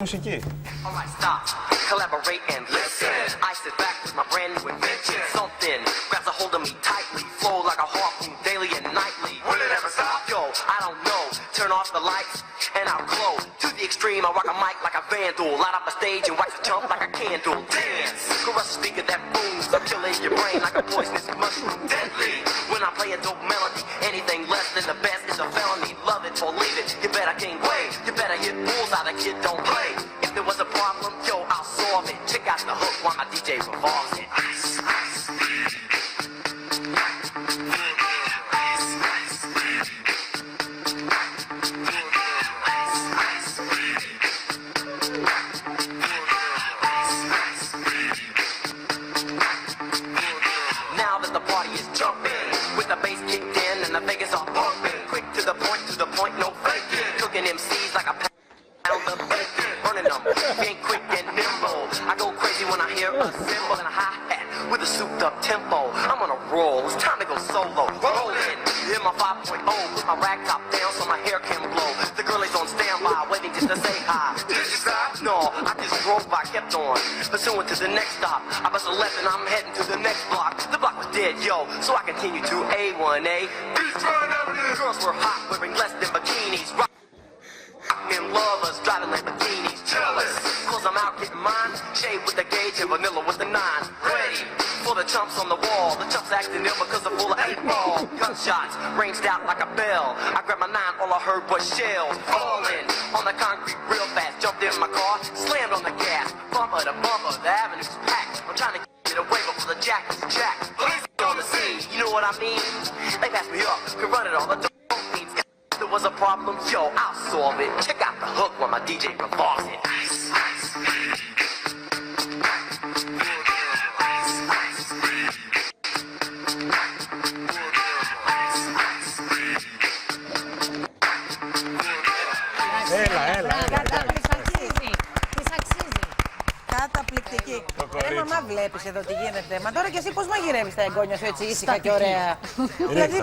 Μουσική. Alright, stop, collaborate and listen. I sit back with my brand new invention. Something grabs a hold of me tightly, flow like a harpoon daily and nightly. Will it ever stop? Yo, I don't know. Turn off the lights and I'll glow. To the extreme, I rock a mic like a vandal. Light up a stage and wax a chump like a candle. Dance, caress a speaker that booms. I'm killing your brain like a poisonous mushroom. Deadly. When I play a dope melody, anything less than the best is a felony. Love it or leave it. You better gain weight. You better hit bullseye. The kid don't play. If there was a problem, yo, I'll solve it. Check out the hook while my DJ revolves it. Now that the party is jumping, with the bass kicked in and the Vegas are pumping, quick to the point, no faking. Cooking MCs like a pound of bacon, burning them, being quick and nimble. I go crazy when I hear a cymbal and a hi-hat with a souped up tempo. I'm on a roll, it's time to go solo. Rollin', hit my 5.0, put my rag top down so my hair can blow. The girl is on standby, waiting just to say hi. Did you stop? No, I just drove by, kept on, pursuing to the next stop. I bust a left and I'm heading to the next block. The block was dead, yo, so I continue to A1A. Girls were hot, wearing less than bikinis. And lovers driving Lamborghinis, jealous. Cause I'm out getting mine. Shade with the gauge and vanilla with the 9. Ready for the chumps on the wall. The chumps acting ill because they're full of 8-ball. Gunshots ranged out like a bell. I grabbed my 9, all I heard was shells falling on the concrete real fast. Jumped in my car, slammed on the gas. Bumper to bumper, the avenue's packed. I'm trying to get away before the jack is jacked. Police on the scene, you know what I mean? They passed me up, could run it all. The there was a problem, yo, I'll solve it. Check out the hook while my DJ revolves it. Έλα. Της αξίζει. Καταπληκτική. Ρε μαμά, βλέπεις εδώ τι γίνεται. Μα τώρα κι εσύ πώς μαγειρεύεις τα εγγόνια σου έτσι ήσυχα και ωραία. Δηλαδή